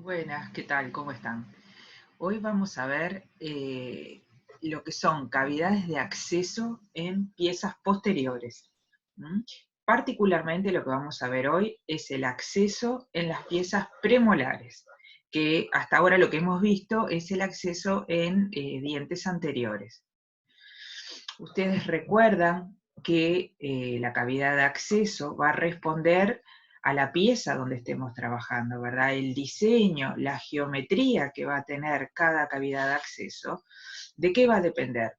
Buenas, ¿qué tal? ¿Cómo están? Hoy vamos a ver lo que son cavidades de acceso en piezas posteriores. ¿M? Particularmente lo que vamos a ver hoy es el acceso en las piezas premolares, que hasta ahora lo que hemos visto es el acceso en dientes anteriores. Ustedes recuerdan que la cavidad de acceso va a responder a la pieza donde estemos trabajando, ¿verdad? El diseño, la geometría que va a tener cada cavidad de acceso, ¿de qué va a depender?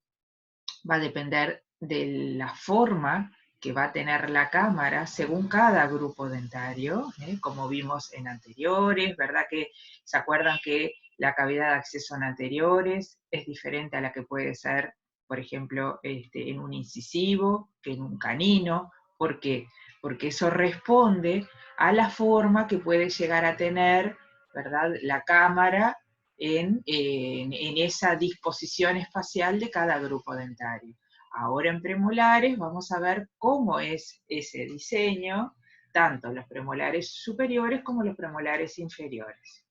Va a depender de la forma que va a tener la cámara según cada grupo dentario, como vimos en anteriores, ¿verdad? Que se acuerdan que la cavidad de acceso en anteriores es diferente a la que puede ser, por ejemplo, en un incisivo, que en un canino. ¿Por qué? Porque eso responde a la forma que puede llegar a tener, ¿verdad?, la cámara en esa disposición espacial de cada grupo dentario. Ahora en premolares vamos a ver cómo es ese diseño, tanto los premolares superiores como los premolares inferiores.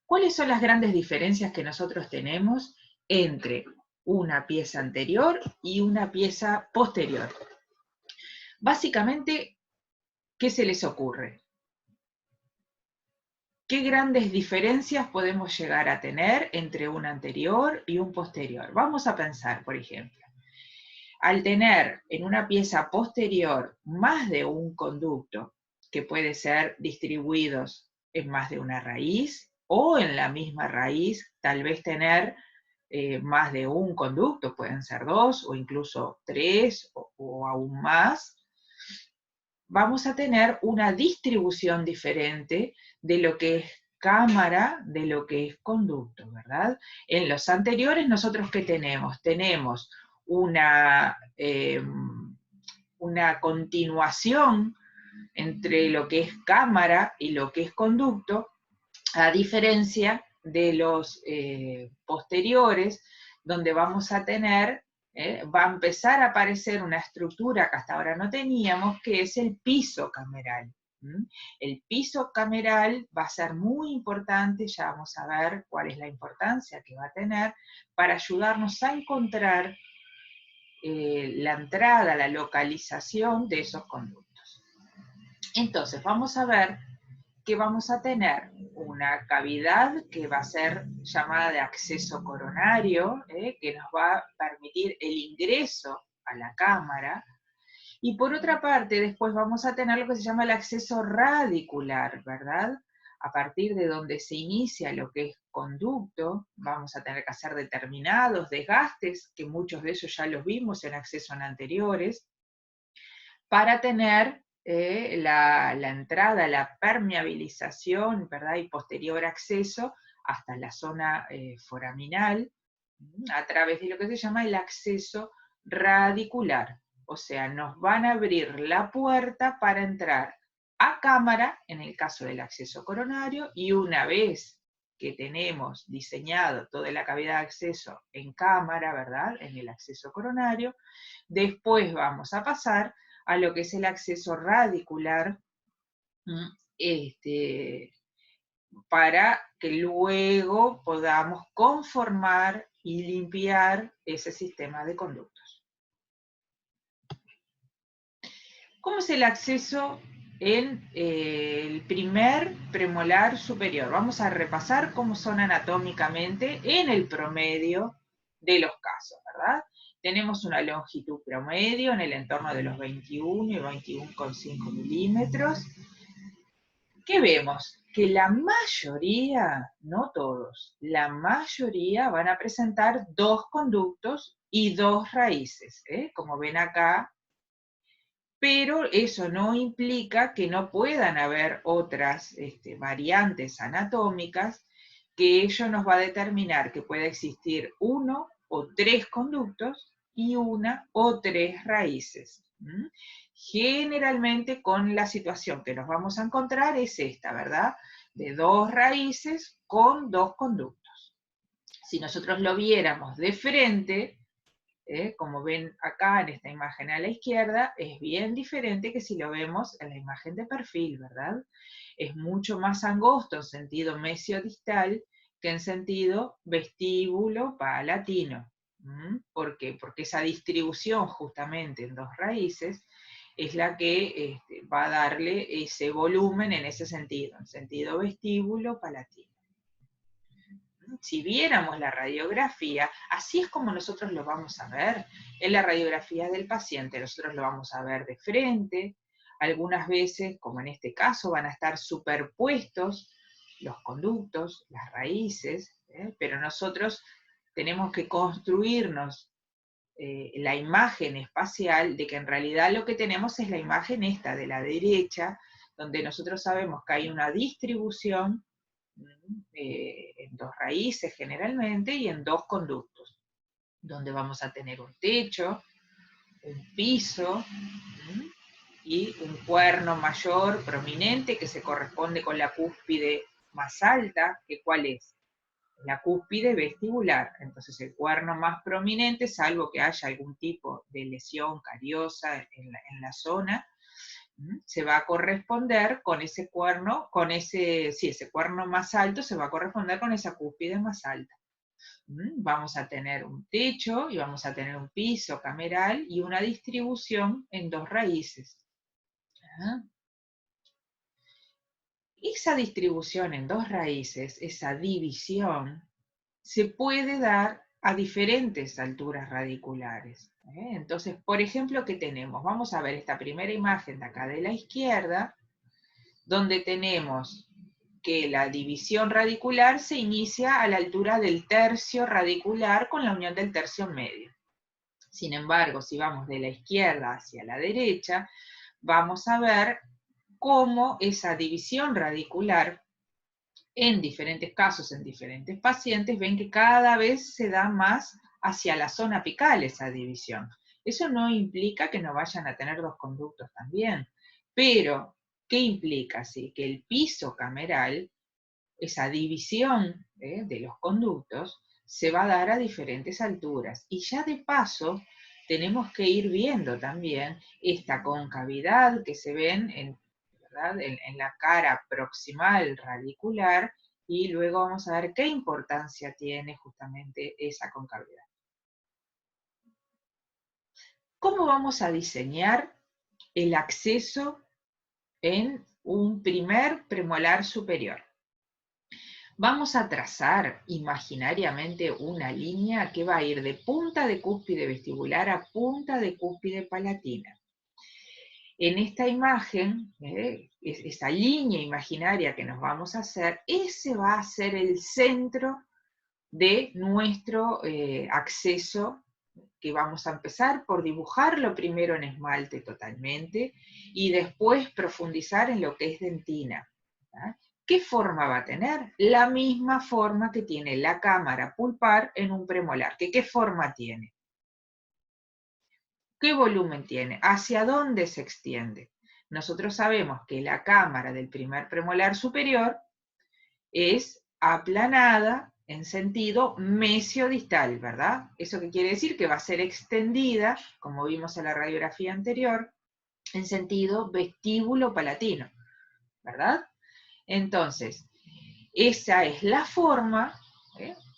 ¿Cuáles son las grandes diferencias que nosotros tenemos entre una pieza anterior y una pieza posterior? Básicamente, ¿qué se les ocurre? ¿Qué grandes diferencias podemos llegar a tener entre un anterior y un posterior? Vamos a pensar, por ejemplo, al tener en una pieza posterior más de un conducto, que puede ser distribuidos en más de una raíz, o en la misma raíz, tal vez tener más de un conducto, pueden ser dos, o incluso tres, o aún más, vamos a tener una distribución diferente de lo que es cámara, de lo que es conducto, ¿verdad? En los anteriores, ¿nosotros qué tenemos? Tenemos una continuación entre lo que es cámara y lo que es conducto, a diferencia de los posteriores, donde vamos a tener, va a empezar a aparecer una estructura que hasta ahora no teníamos, que es el piso cameral. El piso cameral va a ser muy importante, ya vamos a ver cuál es la importancia que va a tener, para ayudarnos a encontrar la entrada, la localización de esos conductos. Entonces, vamos a ver que vamos a tener una cavidad que va a ser llamada de acceso coronario, que nos va a permitir el ingreso a la cámara, y por otra parte después vamos a tener lo que se llama el acceso radicular, ¿verdad? A partir de donde se inicia lo que es conducto, vamos a tener que hacer determinados desgastes, que muchos de ellos ya los vimos en accesos anteriores, para tener la entrada, la permeabilización, ¿verdad?, y posterior acceso hasta la zona foraminal, a través de lo que se llama el acceso radicular. O sea, nos van a abrir la puerta para entrar a cámara, en el caso del acceso coronario, y una vez que tenemos diseñado toda la cavidad de acceso en cámara, ¿verdad?, en el acceso coronario, después vamos a pasar a lo que es el acceso radicular, para que luego podamos conformar y limpiar ese sistema de conductos. ¿Cómo es el acceso en el primer premolar superior? Vamos a repasar cómo son anatómicamente en el promedio de los casos, ¿verdad? Tenemos una longitud promedio en el entorno de los 21 y 21,5 milímetros. ¿Qué vemos? Que la mayoría, no todos, la mayoría van a presentar dos conductos y dos raíces, como ven acá, pero eso no implica que no puedan haber otras variantes anatómicas, que ello nos va a determinar que puede existir uno o tres conductos y una o tres raíces. Generalmente con la situación que nos vamos a encontrar es esta, ¿verdad? De dos raíces con dos conductos. Si nosotros lo viéramos de frente, como ven acá en esta imagen a la izquierda, es bien diferente que si lo vemos en la imagen de perfil, ¿verdad? Es mucho más angosto en sentido mesiodistal que en sentido vestíbulo-palatino. ¿Por qué? Porque esa distribución justamente en dos raíces es la que va a darle ese volumen en ese sentido, en sentido vestíbulo-palatino. Si viéramos la radiografía, así es como nosotros lo vamos a ver. En la radiografía del paciente nosotros lo vamos a ver de frente, algunas veces, como en este caso, van a estar superpuestos los conductos, las raíces, pero nosotros tenemos que construirnos la imagen espacial de que en realidad lo que tenemos es la imagen esta de la derecha, donde nosotros sabemos que hay una distribución en dos raíces generalmente y en dos conductos, donde vamos a tener un techo, un piso y un cuerno mayor prominente que se corresponde con la cúspide más alta, que ¿cuál es? La cúspide vestibular. Entonces el cuerno más prominente, salvo que haya algún tipo de lesión cariosa en la zona, se va a corresponder con ese cuerno, ese cuerno más alto se va a corresponder con esa cúspide más alta. Vamos a tener un techo y vamos a tener un piso cameral y una distribución en dos raíces. Esa distribución en dos raíces, esa división, se puede dar a diferentes alturas radiculares. Entonces, por ejemplo, ¿qué tenemos? Vamos a ver esta primera imagen de acá de la izquierda, donde tenemos que la división radicular se inicia a la altura del tercio radicular con la unión del tercio medio. Sin embargo, si vamos de la izquierda hacia la derecha, vamos a ver cómo esa división radicular, en diferentes casos, en diferentes pacientes, ven que cada vez se da más hacia la zona apical esa división. Eso no implica que no vayan a tener dos conductos también, pero ¿qué implica? Sí, que el piso cameral, esa división de los conductos, se va a dar a diferentes alturas. Y ya de paso, tenemos que ir viendo también esta concavidad que se ven en la cara proximal radicular, y luego vamos a ver qué importancia tiene justamente esa concavidad. ¿Cómo vamos a diseñar el acceso en un primer premolar superior? Vamos a trazar imaginariamente una línea que va a ir de punta de cúspide vestibular a punta de cúspide palatina. En esta imagen, esa línea imaginaria que nos vamos a hacer, ese va a ser el centro de nuestro acceso, que vamos a empezar por dibujarlo primero en esmalte totalmente y después profundizar en lo que es dentina. ¿Qué forma va a tener? La misma forma que tiene la cámara pulpar en un premolar. ¿Qué forma tiene? ¿Qué volumen tiene? ¿Hacia dónde se extiende? Nosotros sabemos que la cámara del primer premolar superior es aplanada en sentido mesiodistal, ¿verdad? ¿Eso qué quiere decir? Que va a ser extendida, como vimos en la radiografía anterior, en sentido vestíbulo-palatino, ¿verdad? Entonces, esa es la forma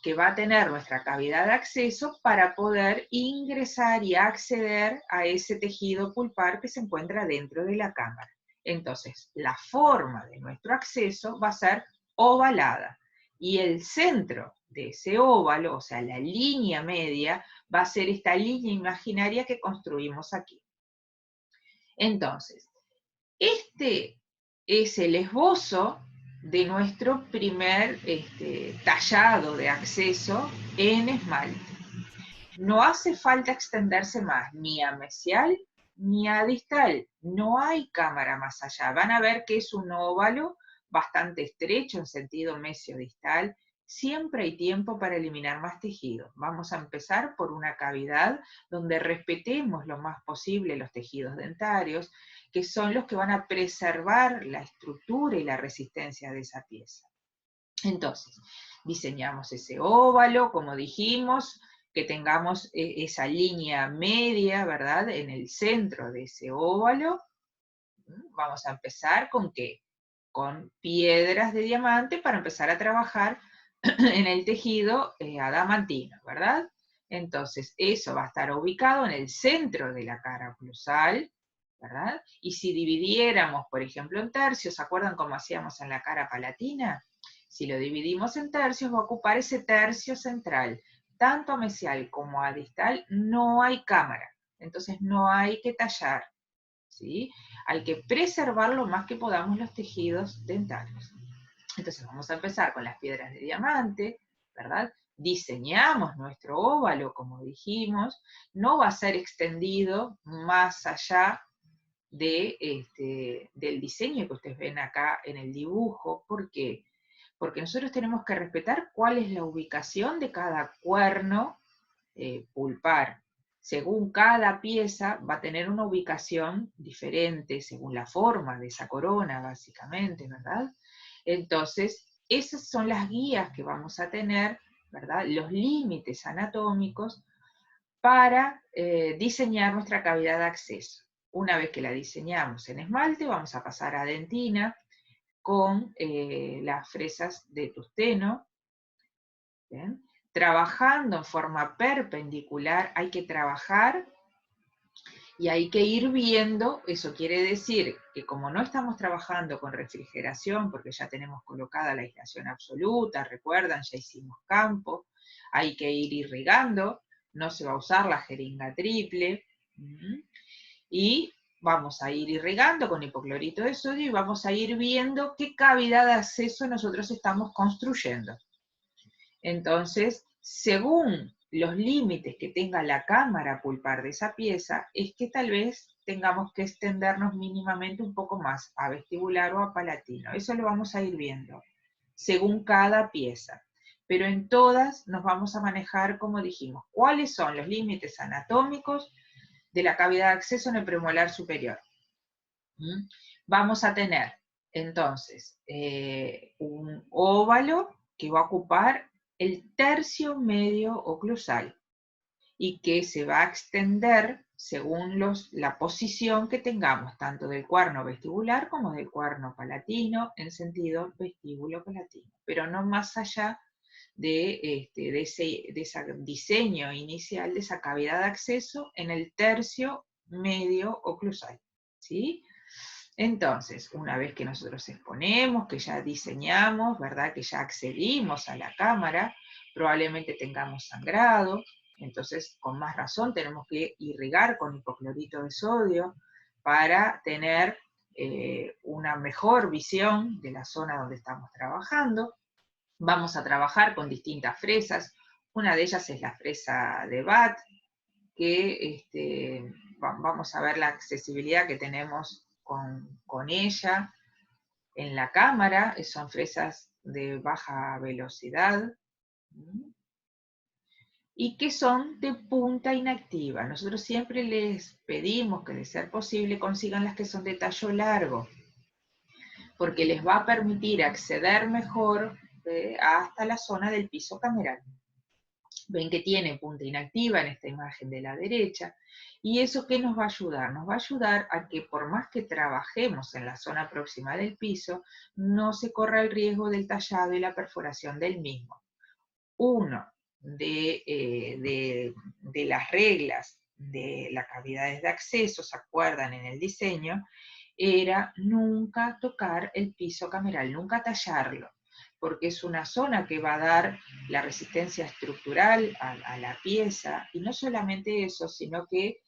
que va a tener nuestra cavidad de acceso para poder ingresar y acceder a ese tejido pulpar que se encuentra dentro de la cámara. Entonces, la forma de nuestro acceso va a ser ovalada, y el centro de ese óvalo, o sea, la línea media, va a ser esta línea imaginaria que construimos aquí. Entonces, este es el esbozo de nuestro primer tallado de acceso en esmalte. No hace falta extenderse más, ni a mesial ni a distal. No hay cámara más allá. Van a ver que es un óvalo bastante estrecho en sentido mesiodistal. Siempre hay tiempo para eliminar más tejido. Vamos a empezar por una cavidad donde respetemos lo más posible los tejidos dentarios, que son los que van a preservar la estructura y la resistencia de esa pieza. Entonces, diseñamos ese óvalo, como dijimos, que tengamos esa línea media, ¿verdad? En el centro de ese óvalo. Vamos a empezar ¿con qué? Con piedras de diamante para empezar a trabajar en el tejido adamantino, ¿verdad? Entonces, eso va a estar ubicado en el centro de la cara plusal, ¿verdad? Y si dividiéramos, por ejemplo, en tercios, ¿se acuerdan cómo hacíamos en la cara palatina? Si lo dividimos en tercios, va a ocupar ese tercio central. Tanto a mesial como a distal no hay cámara, entonces no hay que tallar, ¿sí? Hay que preservar lo más que podamos los tejidos dentarios. Entonces vamos a empezar con las piedras de diamante, ¿verdad? Diseñamos nuestro óvalo, como dijimos, no va a ser extendido más allá del diseño que ustedes ven acá en el dibujo. ¿Por qué? Porque nosotros tenemos que respetar cuál es la ubicación de cada cuerno pulpar. Según cada pieza va a tener una ubicación diferente, según la forma de esa corona, básicamente, ¿verdad? Entonces, esas son las guías que vamos a tener, ¿verdad? Los límites anatómicos para diseñar nuestra cavidad de acceso. Una vez que la diseñamos en esmalte, vamos a pasar a dentina con las fresas de tusteno. ¿Bien? Trabajando en forma perpendicular, hay que trabajar y hay que ir viendo. Eso quiere decir que como no estamos trabajando con refrigeración, porque ya tenemos colocada la aislación absoluta, recuerdan, ya hicimos campo, hay que ir irrigando, no se va a usar la jeringa triple, y vamos a ir irrigando con hipoclorito de sodio y vamos a ir viendo qué cavidad de acceso nosotros estamos construyendo. Entonces, según los límites que tenga la cámara pulpar de esa pieza, es que tal vez tengamos que extendernos mínimamente un poco más a vestibular o a palatino. Eso lo vamos a ir viendo, según cada pieza. Pero en todas nos vamos a manejar, como dijimos, cuáles son los límites anatómicos de la cavidad de acceso en el premolar superior. Vamos a tener, entonces, un óvalo que va a ocupar el tercio medio oclusal y que se va a extender según la posición que tengamos, tanto del cuerno vestibular como del cuerno palatino, en sentido vestíbulo-palatino, pero no más allá de ese diseño inicial de esa cavidad de acceso en el tercio medio oclusal, ¿sí? Entonces, una vez que nosotros exponemos, que ya diseñamos, ¿verdad? Que ya accedimos a la cámara, probablemente tengamos sangrado, entonces con más razón tenemos que irrigar con hipoclorito de sodio para tener una mejor visión de la zona donde estamos trabajando. Vamos a trabajar con distintas fresas, una de ellas es la fresa de BAT, que vamos a ver la accesibilidad que tenemos con ella en la cámara. Son fresas de baja velocidad y que son de punta inactiva. Nosotros siempre les pedimos que de ser posible consigan las que son de tallo largo, porque les va a permitir acceder mejor hasta la zona del piso cameral. Ven que tiene punta inactiva en esta imagen de la derecha, y eso ¿qué nos va a ayudar? Nos va a ayudar a que por más que trabajemos en la zona próxima del piso, no se corra el riesgo del tallado y la perforación del mismo. Uno de las reglas de las cavidades de acceso, ¿se acuerdan en el diseño? Era nunca tocar el piso cameral, nunca tallarlo, porque es una zona que va a dar la resistencia estructural a la pieza, y no solamente eso, sino que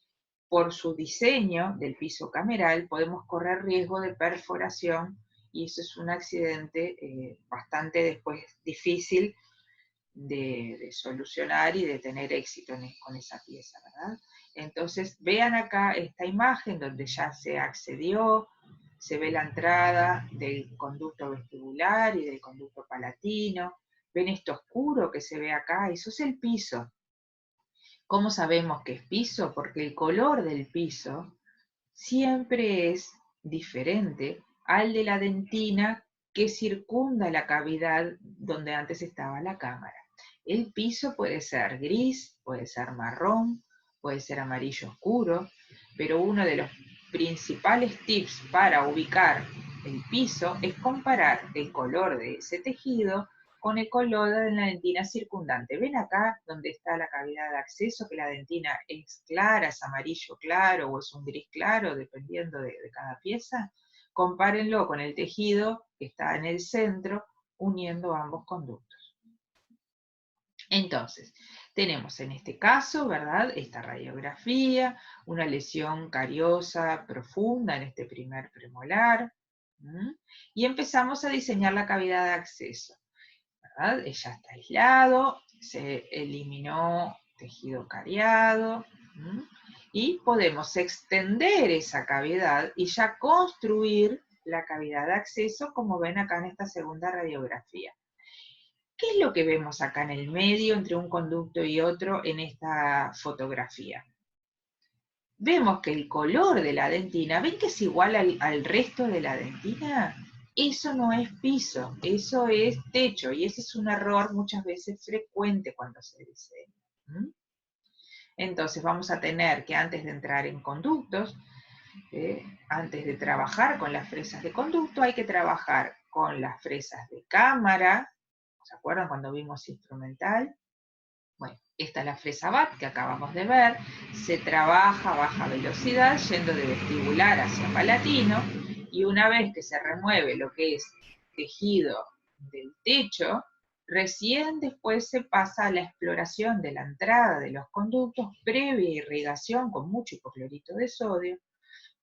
por su diseño del piso cameral podemos correr riesgo de perforación, y eso es un accidente bastante después difícil de solucionar y de tener éxito con esa pieza, ¿verdad? Entonces, vean acá esta imagen donde ya se accedió, se ve la entrada del conducto vestibular y del conducto palatino. ¿Ven esto oscuro que se ve acá? Eso es el piso. ¿Cómo sabemos que es piso? Porque el color del piso siempre es diferente al de la dentina que circunda la cavidad donde antes estaba la cámara. El piso puede ser gris, puede ser marrón, puede ser amarillo oscuro, pero uno de los principales tips para ubicar el piso es comparar el color de ese tejido con el color de la dentina circundante. ¿Ven acá donde está la cavidad de acceso, que la dentina es clara, es amarillo claro o es un gris claro, dependiendo de cada pieza? Compárenlo con el tejido que está en el centro, uniendo ambos conductos. Entonces, tenemos en este caso, ¿verdad?, esta radiografía, una lesión cariosa profunda en este primer premolar, y empezamos a diseñar la cavidad de acceso, ¿verdad? Ya está aislado, se eliminó tejido cariado, y podemos extender esa cavidad y ya construir la cavidad de acceso, como ven acá en esta segunda radiografía. ¿Qué es lo que vemos acá en el medio entre un conducto y otro en esta fotografía? Vemos que el color de la dentina, ¿ven que es igual al resto de la dentina? Eso no es piso, eso es techo, y ese es un error muchas veces frecuente cuando se diseña. Entonces vamos a tener que, antes de entrar en conductos, antes de trabajar con las fresas de conducto, hay que trabajar con las fresas de cámara. ¿Se acuerdan cuando vimos instrumental? Bueno, esta es la fresa BAT que acabamos de ver. Se trabaja a baja velocidad, yendo de vestibular hacia palatino, y una vez que se remueve lo que es tejido del techo, recién después se pasa a la exploración de la entrada de los conductos, previa irrigación con mucho hipoclorito de sodio.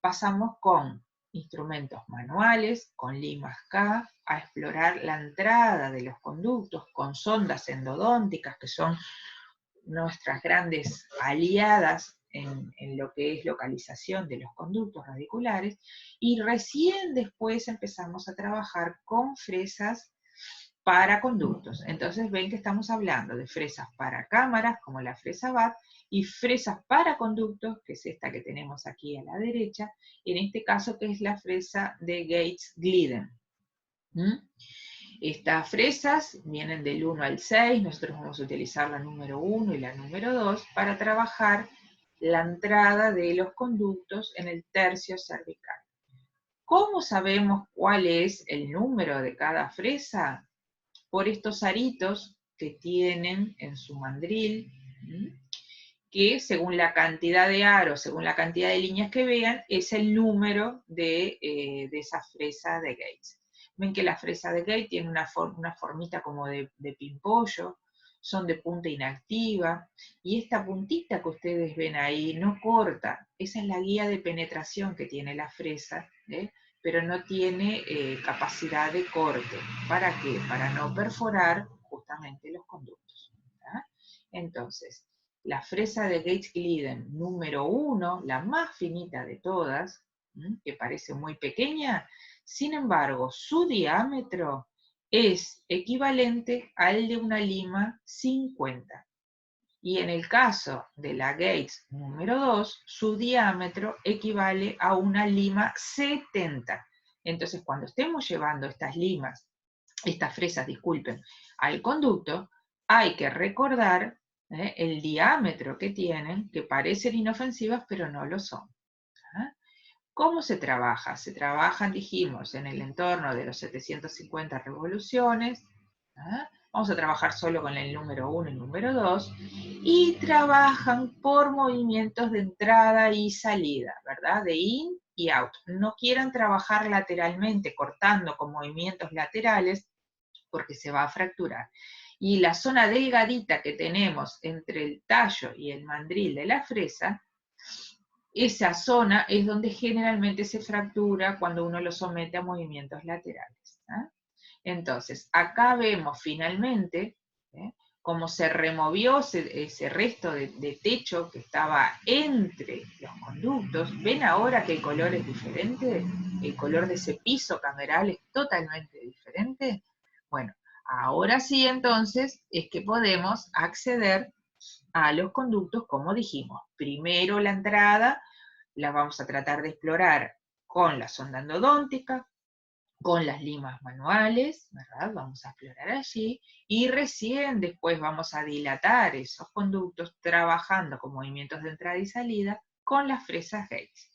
Pasamos con instrumentos manuales, con limas K, a explorar la entrada de los conductos con sondas endodónticas, que son nuestras grandes aliadas en lo que es localización de los conductos radiculares, y recién después empezamos a trabajar con fresas para conductos. Entonces ven que estamos hablando de fresas para cámaras, como la fresa BAT, y fresas para conductos, que es esta que tenemos aquí a la derecha, en este caso que es la fresa de Gates-Glidden. Estas fresas vienen del 1 al 6, nosotros vamos a utilizar la número 1 y la número 2 para trabajar la entrada de los conductos en el tercio cervical. ¿Cómo sabemos cuál es el número de cada fresa? Por estos aritos que tienen en su mandril, que según la cantidad de aros, según la cantidad de líneas que vean, es el número de esa fresa de Gates. Ven que la fresa de Gates tiene una formita como de pimpollo, son de punta inactiva, y esta puntita que ustedes ven ahí no corta, esa es la guía de penetración que tiene la fresa, pero no tiene capacidad de corte. ¿Para qué? Para no perforar justamente los conductos. Entonces, la fresa de Gates-Glidden número 1, la más finita de todas, que parece muy pequeña, sin embargo, su diámetro es equivalente al de una lima 50. Y en el caso de la Gates número 2, su diámetro equivale a una lima 70. Entonces, cuando estemos llevando estas fresas, disculpen, al conducto, hay que recordar el diámetro que tienen, que parecen inofensivas, pero no lo son. ¿Cómo se trabaja? Se trabajan, dijimos, en el entorno de los 750 revoluciones. Vamos a trabajar solo con el número 1 y el número 2, y trabajan por movimientos de entrada y salida, ¿verdad? De in y out. No quieran trabajar lateralmente, cortando con movimientos laterales, porque se va a fracturar. Y la zona delgadita que tenemos entre el tallo y el mandril de la fresa, esa zona es donde generalmente se fractura cuando uno lo somete a movimientos laterales. Entonces, acá vemos finalmente cómo se removió ese resto de techo que estaba entre los conductos. ¿Ven ahora que el color es diferente? El color de ese piso cameral es totalmente diferente. Bueno, ahora sí entonces es que podemos acceder a los conductos, como dijimos. Primero la entrada la vamos a tratar de explorar con la sonda endodóntica, con las limas manuales, ¿verdad? Vamos a explorar allí, y recién después vamos a dilatar esos conductos trabajando con movimientos de entrada y salida con las fresas Gates.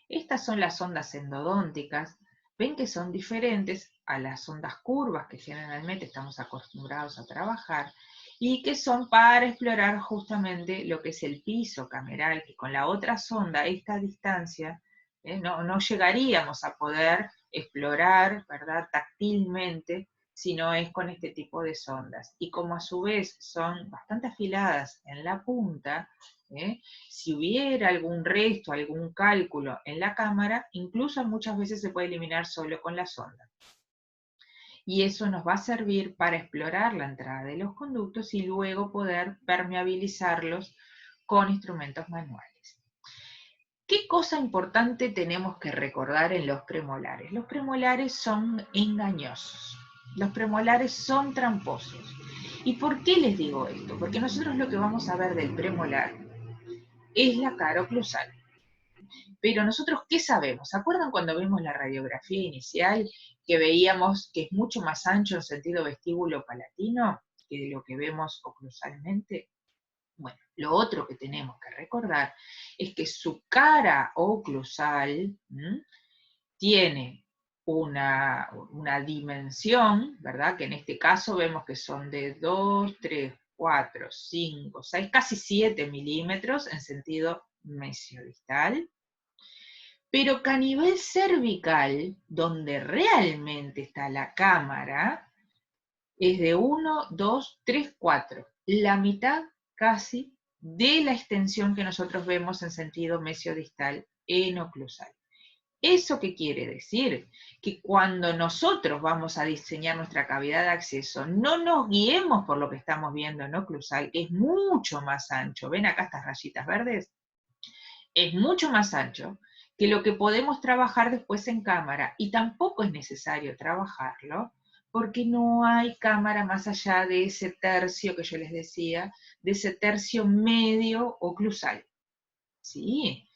Estas son las ondas endodónticas. Ven que son diferentes a las ondas curvas que generalmente estamos acostumbrados a trabajar y que son para explorar justamente lo que es el piso cameral, que con la otra sonda, esta distancia, no llegaríamos a poder explorar, ¿verdad?, táctilmente, si no es con este tipo de sondas. Y como a su vez son bastante afiladas en la punta, si hubiera algún resto, algún cálculo en la cámara, incluso muchas veces se puede eliminar solo con la sonda. Y eso nos va a servir para explorar la entrada de los conductos y luego poder permeabilizarlos con instrumentos manuales. ¿Qué cosa importante tenemos que recordar en los premolares? Los premolares son engañosos. Los premolares son tramposos. ¿Y por qué les digo esto? Porque nosotros lo que vamos a ver del premolar es la cara oclusal. Pero nosotros, ¿qué sabemos? ¿Se acuerdan cuando vimos la radiografía inicial que veíamos que es mucho más ancho en sentido vestíbulo-palatino que lo que vemos oclusalmente? Bueno, lo otro que tenemos que recordar es que su cara oclusal tiene una dimensión, ¿verdad? Que en este caso vemos que son de 2, 3, 4, 5, 6, casi 7 milímetros en sentido mesiodistal, pero que a nivel cervical, donde realmente está la cámara, es de 1, 2, 3, 4, la mitad casi de la extensión que nosotros vemos en sentido mesiodistal en oclusal. ¿Eso qué quiere decir? Que cuando nosotros vamos a diseñar nuestra cavidad de acceso, no nos guiemos por lo que estamos viendo en oclusal, que es mucho más ancho. ¿Ven acá estas rayitas verdes? Es mucho más ancho que lo que podemos trabajar después en cámara, y tampoco es necesario trabajarlo, porque no hay cámara más allá de ese tercio que yo les decía, de ese tercio medio oclusal. ¿Sí?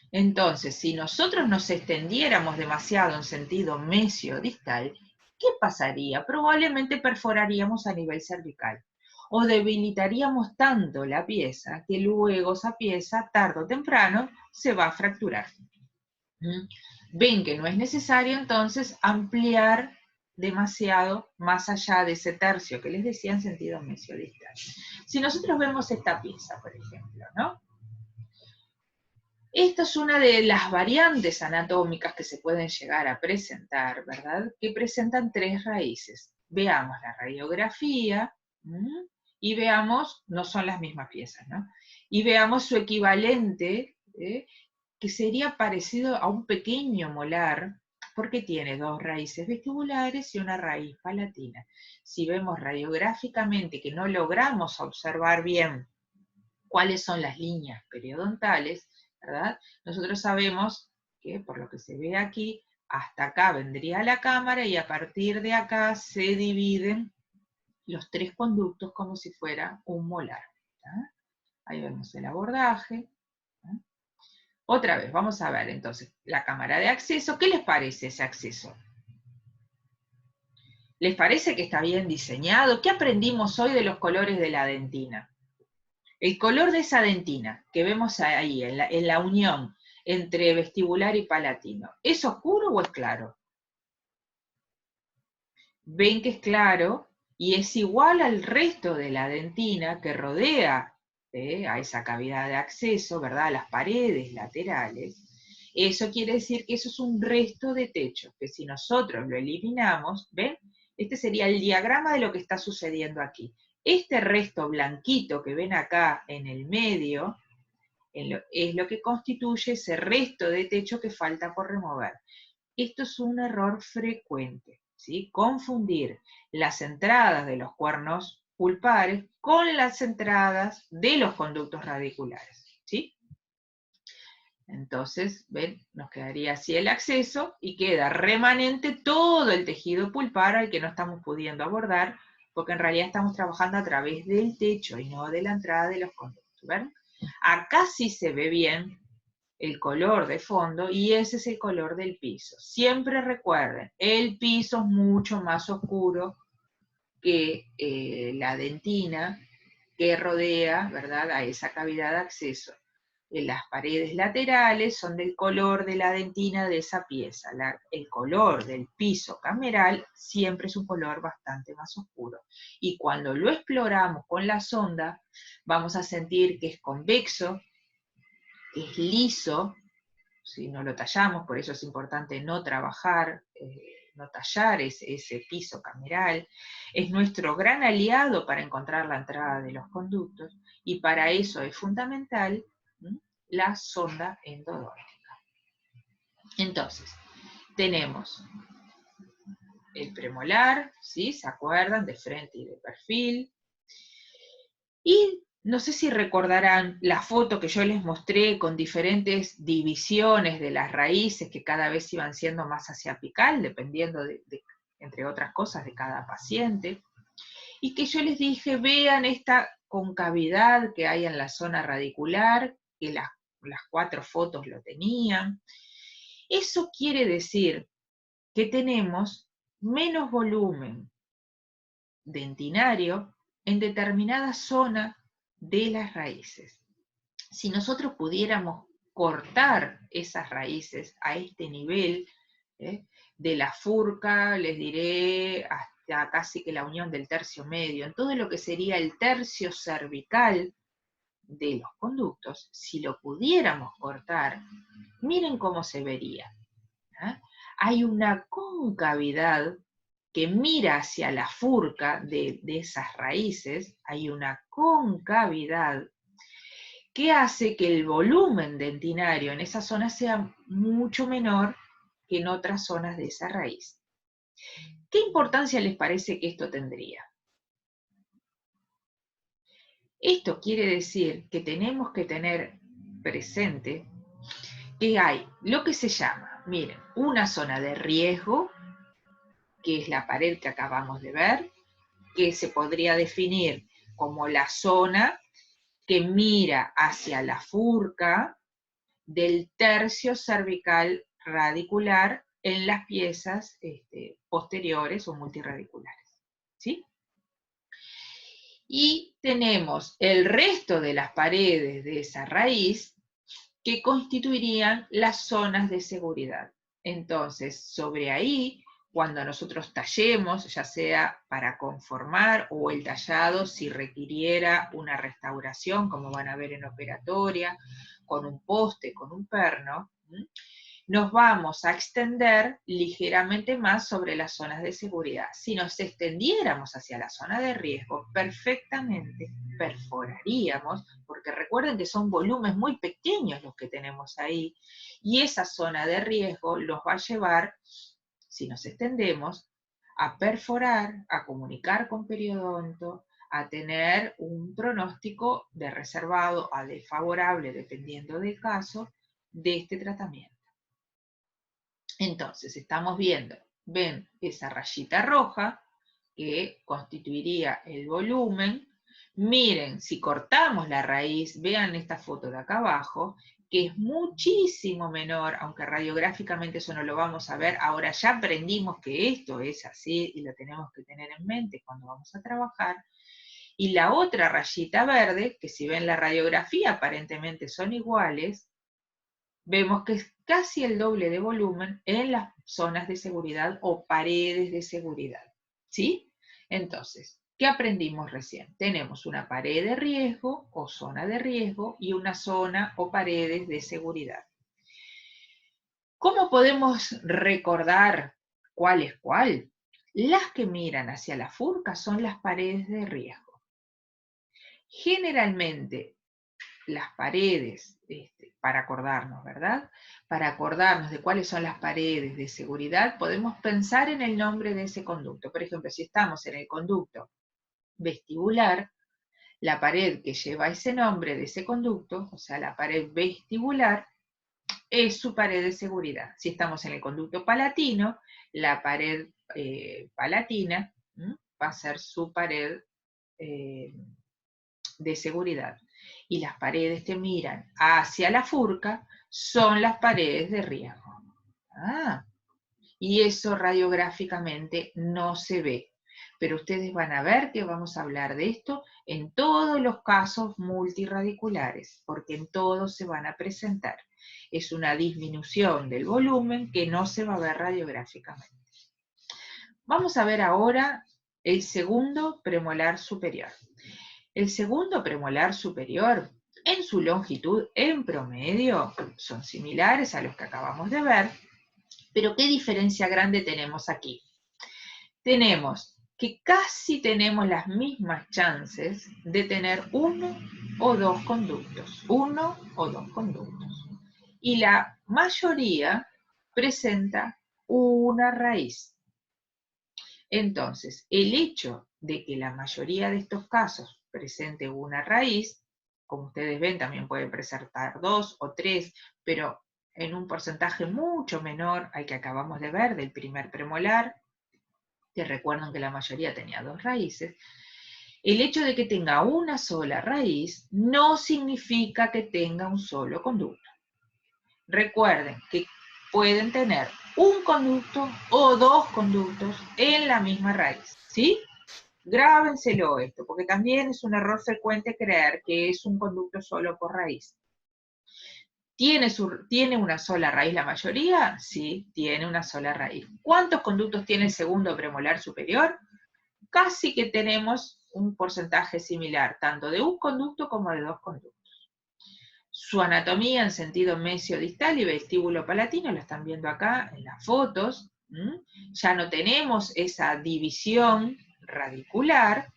Entonces, si nosotros nos extendiéramos demasiado en sentido mesio-distal, ¿qué pasaría? Probablemente perforaríamos a nivel cervical, o debilitaríamos tanto la pieza que luego esa pieza, tarde o temprano, se va a fracturar. Ven que no es necesario entonces ampliar demasiado más allá de ese tercio que les decía en sentido mesio-distal. Si nosotros vemos esta pieza, por ejemplo, ¿no? Esta es una de las variantes anatómicas que se pueden llegar a presentar, ¿verdad? Que presentan tres raíces. Veamos la radiografía y veamos, no son las mismas piezas, ¿no? Y veamos su equivalente, que sería parecido a un pequeño molar, porque tiene dos raíces vestibulares y una raíz palatina. Si vemos radiográficamente que no logramos observar bien cuáles son las líneas periodontales, ¿verdad? Nosotros sabemos que, por lo que se ve aquí, hasta acá vendría la cámara y a partir de acá se dividen los tres conductos como si fuera un molar. ¿tá? Ahí vemos el abordaje. ¿tá? Otra vez, vamos a ver entonces la cámara de acceso. ¿Qué les parece ese acceso? ¿Les parece que está bien diseñado? ¿Qué aprendimos hoy de los colores de la dentina? El color de esa dentina que vemos ahí, en la unión entre vestibular y palatino, ¿es oscuro o es claro? Ven que es claro y es igual al resto de la dentina que rodea a esa cavidad de acceso, ¿verdad? A las paredes laterales. Eso quiere decir que eso es un resto de techo, que si nosotros lo eliminamos, ¿ven? Este sería el diagrama de lo que está sucediendo aquí. Este resto blanquito que ven acá en el medio es lo que constituye ese resto de techo que falta por remover. Esto es un error frecuente, ¿sí? Confundir las entradas de los cuernos pulpares con las entradas de los conductos radiculares, ¿sí? Entonces, ven, nos quedaría así el acceso y queda remanente todo el tejido pulpar al que no estamos pudiendo abordar, porque en realidad estamos trabajando a través del techo y no de la entrada de los conductos, ¿ven? Acá sí se ve bien el color de fondo y ese es el color del piso. Siempre recuerden, el piso es mucho más oscuro que la dentina que rodea, ¿verdad?, a esa cavidad de acceso. Las paredes laterales son del color de la dentina de esa pieza. El color del piso cameral siempre es un color bastante más oscuro. Y cuando lo exploramos con la sonda, vamos a sentir que es convexo, que es liso, si no lo tallamos, por eso es importante no trabajar, no tallar ese piso cameral. Es nuestro gran aliado para encontrar la entrada de los conductos, y para eso es fundamental la sonda endodóntica. Entonces, tenemos el premolar, ¿sí? ¿Se acuerdan? De frente y de perfil. Y no sé si recordarán la foto que yo les mostré con diferentes divisiones de las raíces que cada vez iban siendo más hacia apical, dependiendo entre otras cosas, de cada paciente. Y que yo les dije, vean esta concavidad que hay en la zona radicular, que las 4 fotos lo tenían. Eso quiere decir que tenemos menos volumen dentinario en determinada zona de las raíces. Si nosotros pudiéramos cortar esas raíces a este nivel, de la furca, les diré, hasta casi que la unión del tercio medio, en todo lo que sería el tercio cervical de los conductos, si lo pudiéramos cortar, miren cómo se vería. Hay una concavidad que mira hacia la furca de esas raíces, hay una concavidad que hace que el volumen dentinario en esa zona sea mucho menor que en otras zonas de esa raíz. ¿Qué importancia les parece que esto tendría? Esto quiere decir que tenemos que tener presente que hay lo que se llama, miren, una zona de riesgo, que es la pared que acabamos de ver, que se podría definir como la zona que mira hacia la furca del tercio cervical radicular en las piezas posteriores o multirradiculares, ¿sí? Y tenemos el resto de las paredes de esa raíz que constituirían las zonas de seguridad. Entonces, sobre ahí, cuando nosotros tallemos, ya sea para conformar o el tallado si requiriera una restauración, como van a ver en operatoria, con un poste, con un perno, nos vamos a extender ligeramente más sobre las zonas de seguridad. Si nos extendiéramos hacia la zona de riesgo, perfectamente perforaríamos, porque recuerden que son volúmenes muy pequeños los que tenemos ahí, y esa zona de riesgo los va a llevar, si nos extendemos, a perforar, a comunicar con periodonto, a tener un pronóstico de reservado a desfavorable, dependiendo del caso, de este tratamiento. Entonces, estamos viendo, ven esa rayita roja que constituiría el volumen. Miren, si cortamos la raíz, vean esta foto de acá abajo, que es muchísimo menor, aunque radiográficamente eso no lo vamos a ver. Ahora ya aprendimos que esto es así y lo tenemos que tener en mente cuando vamos a trabajar. Y la otra rayita verde, que si ven la radiografía aparentemente son iguales, vemos que es casi el doble de volumen en las zonas de seguridad o paredes de seguridad, ¿sí? Entonces, ¿qué aprendimos recién? Tenemos una pared de riesgo o zona de riesgo y una zona o paredes de seguridad. ¿Cómo podemos recordar cuál es cuál? Las que miran hacia la furca son las paredes de riesgo. Generalmente, las paredes, para acordarnos, ¿verdad? Para acordarnos de cuáles son las paredes de seguridad, podemos pensar en el nombre de ese conducto. Por ejemplo, si estamos en el conducto vestibular, la pared que lleva ese nombre de ese conducto, o sea, la pared vestibular, es su pared de seguridad. Si estamos en el conducto palatino, la pared palatina va a ser su pared de seguridad. Y las paredes que miran hacia la furca son las paredes de riesgo. Y eso radiográficamente no se ve. Pero ustedes van a ver que vamos a hablar de esto en todos los casos multirradiculares, porque en todos se van a presentar. Es una disminución del volumen que no se va a ver radiográficamente. Vamos a ver ahora el segundo premolar superior. El segundo premolar superior, en su longitud, en promedio, son similares a los que acabamos de ver, pero ¿qué diferencia grande tenemos aquí? Tenemos que casi tenemos las mismas chances de tener uno o dos conductos, y la mayoría presenta una raíz. Entonces, el hecho de que la mayoría de estos casos presente una raíz, como ustedes ven, también puede presentar 2 o 3, pero en un porcentaje mucho menor al que acabamos de ver del primer premolar, que recuerdan que la mayoría tenía 2 raíces. El hecho de que tenga una sola raíz no significa que tenga un solo conducto. Recuerden que pueden tener un conducto o 2 conductos en la misma raíz, ¿sí? Grábenselo esto, porque también es un error frecuente creer que es un conducto solo por raíz. ¿Tiene una sola raíz la mayoría? Sí, tiene una sola raíz. ¿Cuántos conductos tiene el segundo premolar superior? Casi que tenemos un porcentaje similar, tanto de un conducto como de 2 conductos. Su anatomía en sentido mesiodistal y vestíbulo palatino, lo están viendo acá en las fotos. Ya no tenemos esa división radicular.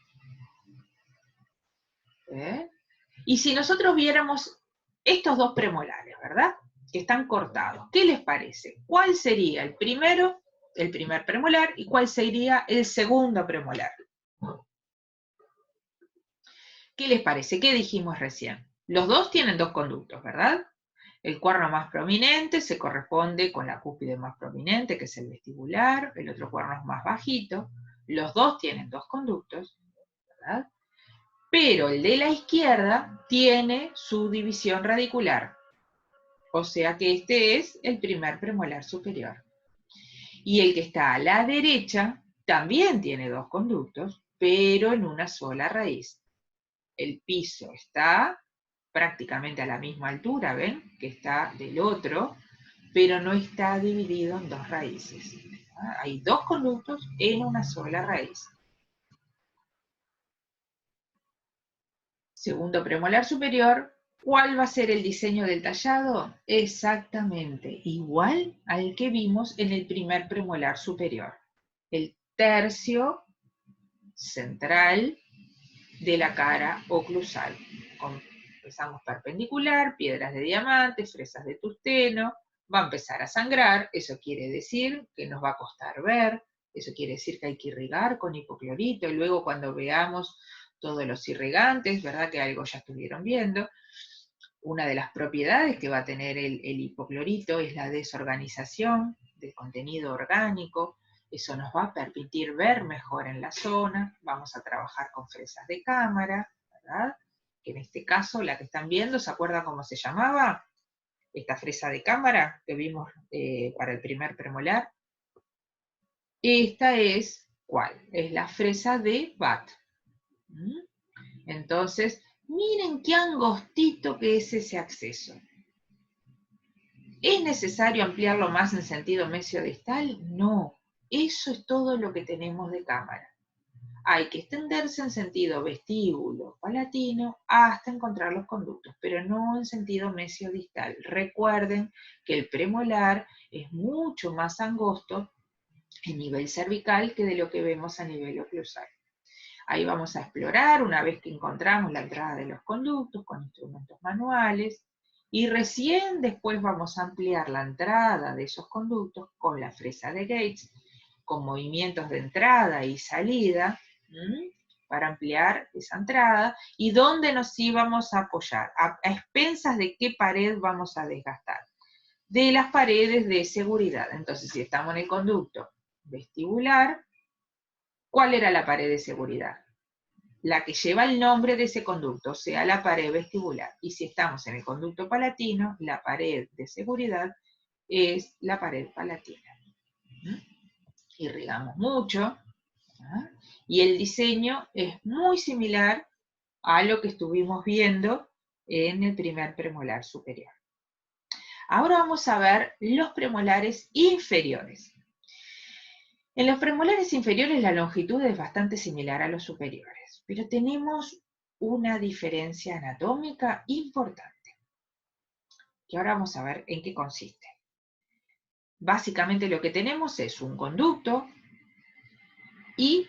Y si nosotros viéramos estos 2 premolares, ¿verdad? Que están cortados, ¿qué les parece? ¿Cuál sería el primero, el primer premolar, y cuál sería el segundo premolar? ¿Qué les parece? ¿Qué dijimos recién? Los 2 tienen 2 conductos, ¿verdad? El cuerno más prominente se corresponde con la cúspide más prominente, que es el vestibular, el otro cuerno es más bajito. Los 2 tienen 2 conductos, ¿verdad? Pero el de la izquierda tiene su división radicular. O sea que este es el primer premolar superior. Y el que está a la derecha también tiene 2 conductos, pero en una sola raíz. El piso está prácticamente a la misma altura, ¿ven? Que está del otro, pero no está dividido en 2 raíces. Hay 2 conductos en una sola raíz. Segundo premolar superior, ¿cuál va a ser el diseño del tallado? Exactamente, igual al que vimos en el primer premolar superior. El tercio central de la cara oclusal. Empezamos perpendicular, piedras de diamante, fresas de tusteno, va a empezar a sangrar, eso quiere decir que nos va a costar ver, eso quiere decir que hay que irrigar con hipoclorito, y luego cuando veamos todos los irrigantes, ¿verdad? Que algo ya estuvieron viendo. Una de las propiedades que va a tener el hipoclorito es la desorganización del contenido orgánico. Eso nos va a permitir ver mejor en la zona. Vamos a trabajar con fresas de cámara, ¿verdad? Que en este caso, la que están viendo, ¿se acuerdan cómo se llamaba? Esta fresa de cámara que vimos para el primer premolar. Esta es, ¿cuál? Es la fresa de Bath. Entonces, miren qué angostito que es ese acceso. ¿Es necesario ampliarlo más en sentido mesiodistal? No, eso es todo lo que tenemos de cámara. Hay que extenderse en sentido vestíbulo palatino hasta encontrar los conductos, pero no en sentido mesiodistal. Recuerden que el premolar es mucho más angosto en nivel cervical que de lo que vemos a nivel oclusal. Ahí vamos a explorar una vez que encontramos la entrada de los conductos con instrumentos manuales, y recién después vamos a ampliar la entrada de esos conductos con la fresa de Gates, con movimientos de entrada y salida, para ampliar esa entrada, y dónde nos íbamos a apoyar, a expensas de qué pared vamos a desgastar. De las paredes de seguridad. Entonces, si estamos en el conducto vestibular, ¿cuál era la pared de seguridad? la que lleva el nombre de ese conducto, o sea, la pared vestibular. Y si estamos en el conducto palatino, la pared de seguridad es la pared palatina. Irrigamos mucho, ¿ah? Y el diseño es muy similar a lo que estuvimos viendo en el primer premolar superior. Ahora vamos a ver los premolares inferiores. En los premolares inferiores la longitud es bastante similar a los superiores, pero tenemos una diferencia anatómica importante, que ahora vamos a ver en qué consiste. Básicamente lo que tenemos es un conducto y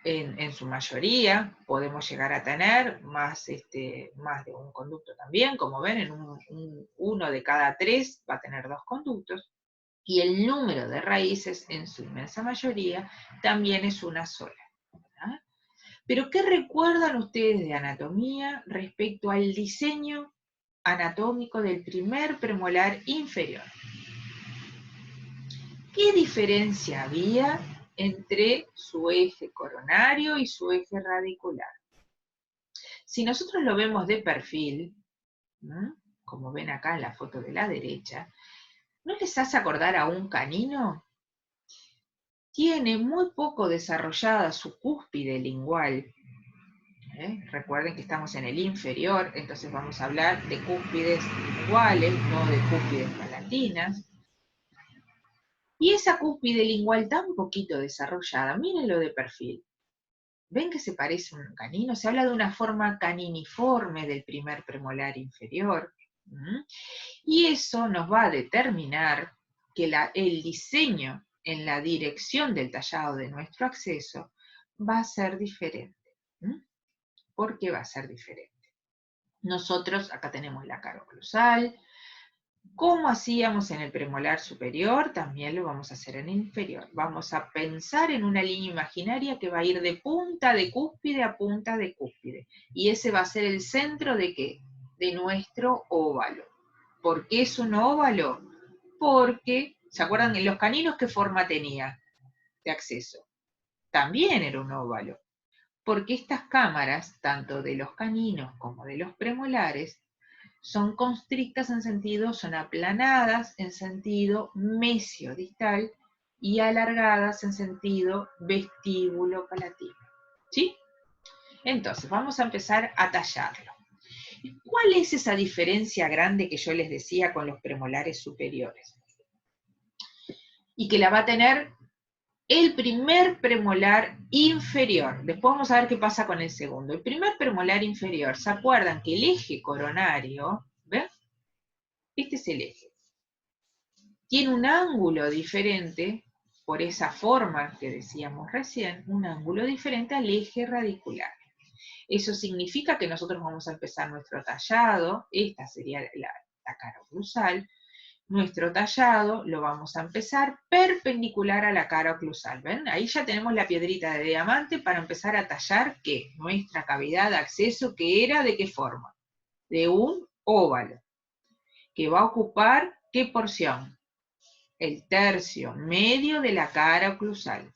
en su mayoría podemos llegar a tener más de un conducto también, como ven, en uno de cada 3 va a tener 2 conductos, y el número de raíces en su inmensa mayoría también es una sola. ¿Ah? Pero ¿qué recuerdan ustedes de anatomía respecto al diseño anatómico del primer premolar inferior? ¿Qué diferencia había entre su eje coronario y su eje radicular? Si nosotros lo vemos de perfil, como ven acá en la foto de la derecha, ¿no les hace acordar a un canino? Tiene muy poco desarrollada su cúspide lingual. Recuerden que estamos en el inferior, entonces vamos a hablar de cúspides linguales, no de cúspides palatinas. Y esa cúspide lingual tan poquito desarrollada, mírenlo de perfil. ¿Ven que se parece a un canino? Se habla de una forma caniniforme del primer premolar inferior. Y eso nos va a determinar que el diseño en la dirección del tallado de nuestro acceso va a ser diferente. ¿Por qué va a ser diferente? Nosotros, acá tenemos la cara oclusal. Como hacíamos en el premolar superior, también lo vamos a hacer en el inferior. Vamos a pensar en una línea imaginaria que va a ir de punta de cúspide a punta de cúspide. Y ese va a ser el centro ¿de qué? De nuestro óvalo. ¿Por qué es un óvalo? Porque, ¿se acuerdan en los caninos qué forma tenía de acceso? También era un óvalo. Porque estas cámaras, tanto de los caninos como de los premolares, son constrictas son aplanadas en sentido mesiodistal y alargadas en sentido vestíbulo palatino. ¿Sí? Entonces, vamos a empezar a tallarlo. ¿Cuál es esa diferencia grande que yo les decía con los premolares superiores? Y que la va a tener el primer premolar inferior. Después vamos a ver qué pasa con el segundo. El primer premolar inferior, ¿se acuerdan que el eje coronario, ¿ven? Este es el eje. Tiene un ángulo diferente, por esa forma que decíamos recién, un ángulo diferente al eje radicular. Eso significa que nosotros vamos a empezar nuestro tallado, esta sería la cara oclusal. Nuestro tallado lo vamos a empezar perpendicular a la cara oclusal, ¿ven? Ahí ya tenemos la piedrita de diamante para empezar a tallar, ¿qué? Nuestra cavidad de acceso, que era ¿de qué forma? De un óvalo, que va a ocupar, ¿qué porción? El tercio medio de la cara oclusal.